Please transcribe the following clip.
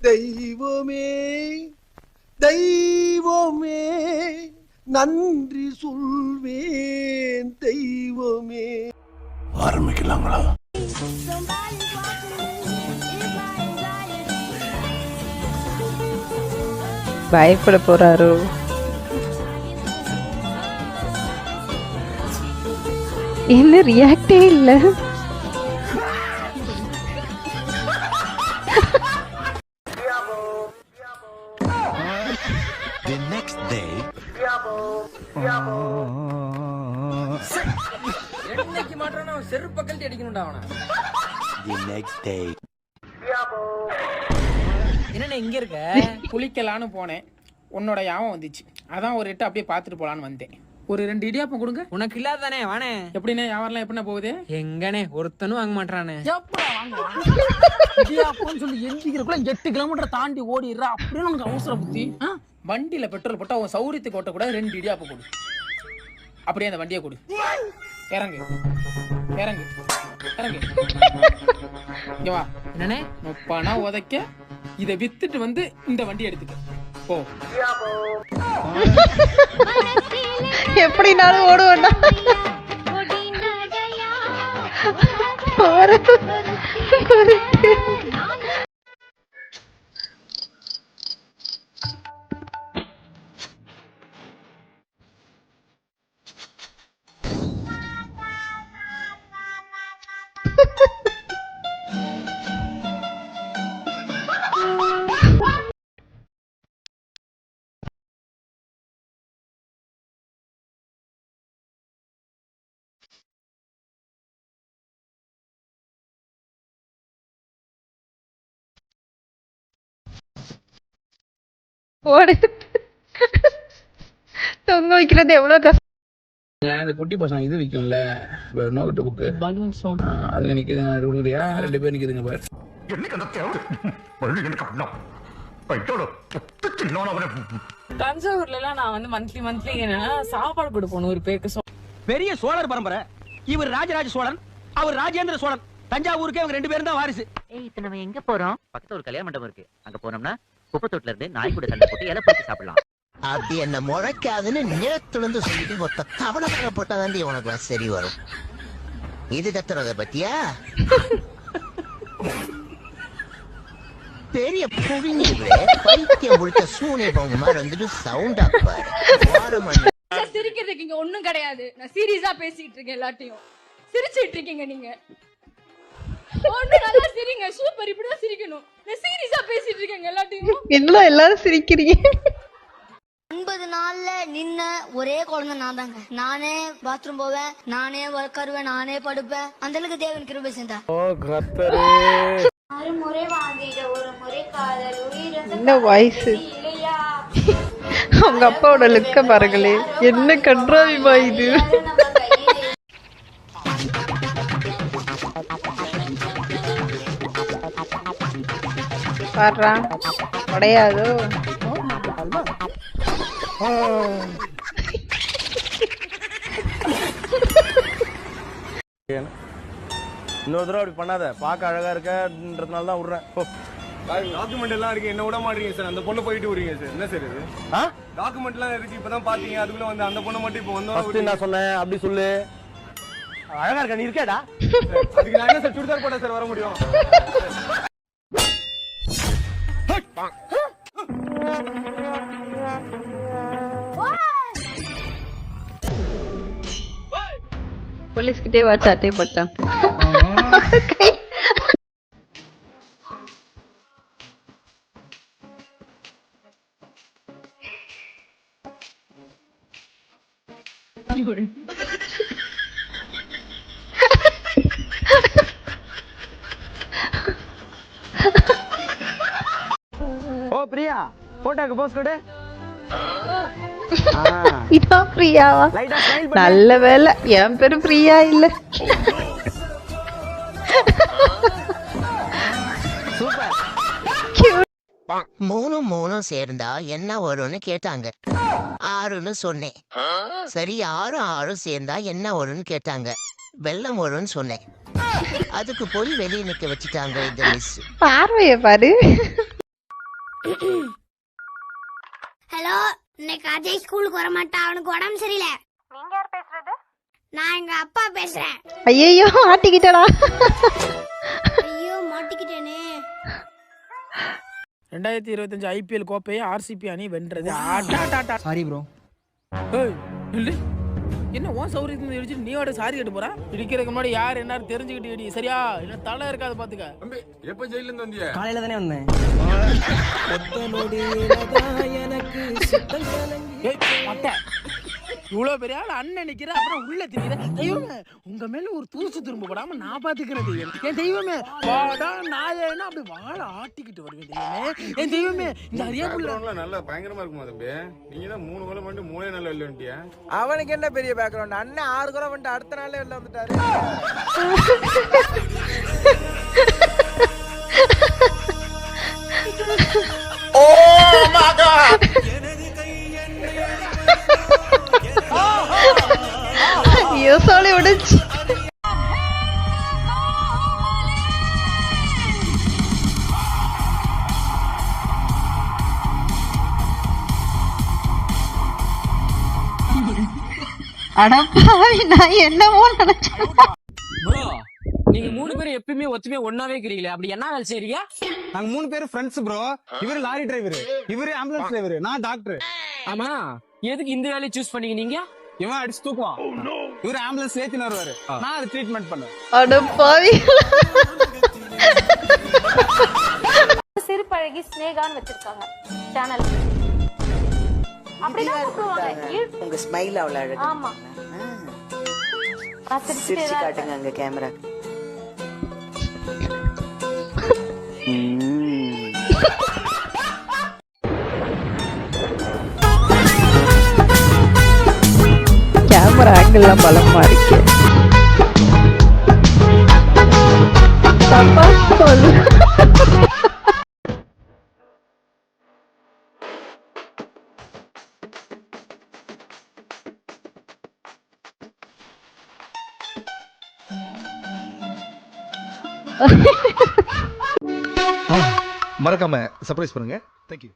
தெய்வமே தெய்வமே நன்றி சொல்வேன் தெய்வமே. ஆரம்பிக்கலாங்களா? பயப்பட போறாரோ? என்ன ரியாக்டே இல்ல. The next day. என்னைக்கு மாட்டறனா செருப்பு கழட்டி அடிக்கணும்டா அவன. The next day. என்னண்ணே இங்க இருக்க? குளிக்கலான்னு போனேன், உன்னோட யாவம் வந்துச்சு. அதான் ஒரு எட்டு அப்படியே பார்த்துட்டு போலான்னு வந்தேன். ஒரு 2 இடியாப்பம் கொடுங்க. உனக்கு இல்லாதானே வானே. எப்படினே வியாபாரம்லாம் எப்படின்னா போகுது? எங்கனே ஒருத்தனும் வாங்க மாட்டானே. எப்படா வாங்குவான்? இடியாப்பம்னு சொல்லி எந்திக்கிறக்குள்ள 8 கிலோமீட்டர் தாண்டி ஓடிடுறா. அப்படியே நமக்கு அவசரம் புத்தி. வண்டியில பெட்ரோல் போட்டா உன் சௌரியத்துக்கு ஓட்ட கூட 2 இடியாப்பம் கொடு. அப்படியே அந்த வண்டியை கொடு. இறங்கு இறங்கு இறங்கு. இங்க வா. என்னண்ணே பணம் உதைக்க இதை வித்துட்டு வந்து இந்த வண்டி எடுத்துக்க போ. எப்படினாலும் ஓடுவேண்டா. ஓடு. தொங்க வைக்கிறது எவ்வளவு கஷ்டம். இந்த குட்டி பசங்க இது விற்கும்ல நோட்டு புக்கு, அது நிக்குது. கொடுக்குறியா? 2 பேர் நிக்குதுங்க பாரு. தஞ்சாவூர்ல எல்லாம் நான் வந்து மந்த்லி என்னன்னா சாப்பாடு கொடுப்போம் ஒரு பேருக்கு. பெரிய சோழர் பரம்பரை. இவர் ராஜராஜ சோழன், அவர் ராஜேந்திர சோழன். தஞ்சாவூருக்கு அவங்க 2 பேரும் தான் வாரிசு. இப்ப நம்ம எங்க போறோம்? பக்கத்துல ஒரு கல்யாண மண்டபம் இருக்கு. அங்க போனோம்னா குப்பத்தொட்டில இருந்து நாய் கூட சண்டை போட்டு இலை போட்டு சாப்பிடலாம். அப்படி என்ன முளைக்காதுன்னு நேரத்துல இருந்து சொல்லிட்டு ஒத்த கவலை போட்டாதாண்டி உனக்கு சரி வரும். இது கத்துறத பத்தியா? பெரிய புடிங்க பைத்தியம் முடிச்ச சூனே போங்க மாதிரி வந்துட்டு சவுண்ட் ஆப்பாரு. சிரிக்கிறதுக்கு இங்க ஒண்ணும் கிடையாது. நான் சீரியஸா பேசிட்டு இருக்கேன். எல்லாத்தையும் சிரிச்சிட்டு இருக்கீங்க நீங்க. ஒண்ணு நல்லா சிரிங்க. சூப்பர். இப்படிதான் சிரிக்கணும். நான் சீரியஸா பேசிட்டு இருக்கேன் எல்லாத்தையும். என்ன எல்லாரும் சிரிக்கிறீங்க? 9 நாள்ல நின்ன ஒரே குழந்தை நான் தாங்க. நானே பாத்ரூம் போவேன், நானே உட்காருவேன், நானே படுப்பேன். அந்த அளவுக்கு தேவன் கிருபை செஞ்சா. ஒரு முறை வாங்கிட ஒரு முறை காதல் உயிர். என்ன வாய்ஸ்? அவங்க அப்பாவோட லுக்க பாருங்களே, என்ன கன்றாவிமா இது. பாடுறா உடையாதோ. இன்னொரு தடவை அப்படி பண்ணாத. பார்க்க அழகா இருக்கன்றதுனால தான் விடுறேன். டாக்குமெண்ட் எல்லாம் இருக்கு, என்ன விட மாட்டீங்க சார். அந்த பொண்ணை போயிட்டு விடுறீங்க சார். என்ன சார் இது? டாக்குமெண்ட் எல்லாம் இருக்கு, இப்பதான் பாத்தீங்க. அதுக்குள்ள வந்து அந்த பொண்ணை மட்டும் இப்ப வந்து நான் சொன்னேன் அப்படி சொல்லு. அழகா இருக்க நீ இருக்கேடா. அதுக்கு நான் என்ன சார் சுடிதார் போட்டா சார் வர முடியும்? போலீஸ் கிட்டே வா சாட்டை போட்டான். ஓ பிரியா, போட்டோக்கு போஸ் கொடு. இதான் பிரியாவா? நல்ல வேலை என் பேரு பிரியா இல்ல. மூணும் சேர்ந்தா என்ன வரும்னு கேட்டாங்க. 6ன்னு சொன்னேன். சரி 6 சேர்ந்தா என்ன வரும்னு கேட்டாங்க. வெள்ளம் வரும்னு சொன்னேன். அதுக்கு போய் வெளியே நிக்க வச்சுட்டாங்க இந்த மிஸ். பார்வைய பாரு. ஹலோ, இன்னைக்கு அஜய் ஸ்கூலுக்கு வர மாட்டான், அவனுக்கு உடம்பு சரியில்லை. நீங்க யார் பேசுறது? நான் எங்க அப்பா பேசுறேன். ஐயோ ஆட்டிக்கிட்டடா. ஐயோ மாட்டிக்கிட்டேனே. 2025 IPL கோப்பையை RCB அணி வென்றது. Sorry bro. ஏய், நில்லு. என்ன உன் சௌரியத்தை இடிச்சிட்டு நீ வாட சாரி கேட்டு போறா? இடிக்கிறதுக்கு முன்னாடி யார் என்ன தெரிஞ்சுக்கிட்டு இடி, சரியா? இல்ல தலை இருக்காது பாத்துக்க. தம்பி எப்ப ஜெயில இருந்து வந்தீங்க? காலையில தானே வந்தேன். ஏய், மொட்டை. இவ்வளவு பெரிய ஆள் அண்ணன் நிக்கிற, அப்புறம் உள்ள தெரியுற. தெய்வமே, உங்க மேல ஒரு தூசு திரும்ப போடாம நான் பாத்துக்கிறேன் தெய்வம். என் தெய்வமே, வாடா நாயேன்னா அப்படி வாழை ஆட்டிக்கிட்டு வருவேன் தெய்வமே. என் தெய்வமே, இந்த அறியாப்புல நல்லா பயங்கரமா இருக்குமா தம்பி? நீங்க தான் 3 கோலம் பண்ணிட்டு 3 நாள்ல வெளில வந்துட்டியா? அவனுக்கு என்ன பெரிய பேக்ரவுண்ட்? அண்ணன் 6 குறை வந்துட்டு அடுத்த நாளே வெளில வந்துட்டாரு. ஐயோ சொல்லி விடுச்சு. அடப்பாவி, நான் என்னமோ நினைச்சேன். ப்ரோ, நீங்க 3 பேரும் எப்பவுமே ஒத்துமையா ஒண்ணாவே இருக்கிறீங்களே, அப்படி என்ன வேலை செய்றீங்க? நாங்க 3 பேரும் ஃப்ரெண்ட்ஸ் ப்ரோ. இவரு லாரி டிரைவர், இவரு ஆம்புலன்ஸ் டிரைவர், நான் டாக்டர். ஆமா, எதுக்கு இந்த வேலையை சூஸ் பண்ணீங்க நீங்க? இவன் அடிச்சு தூக்குவான், இவரு ஆம்புலன்ஸ் ஏத்தின வருவாரு, நான் அதை ட்ரீட்மெண்ட் பண்ணுவேன். அடப்பாவி. சிறுபழகி ஸ்னேகான்னு வச்சிருக்காங்க சேனல். அப்படிதான் கூப்பிடுவாங்க. உங்க ஸ்மைல் அவ்வளவு அழகா. ஆமா, சிரிச்சு காட்டுங்க அங்க கேமரா. கேமரா ஆங்கிள்லாம் பலமா இருக்கு. தப்பா சொல்லு. மறக்காம சர்ப்ரைஸ் பண்ணுங்க. தேங்க்யூ.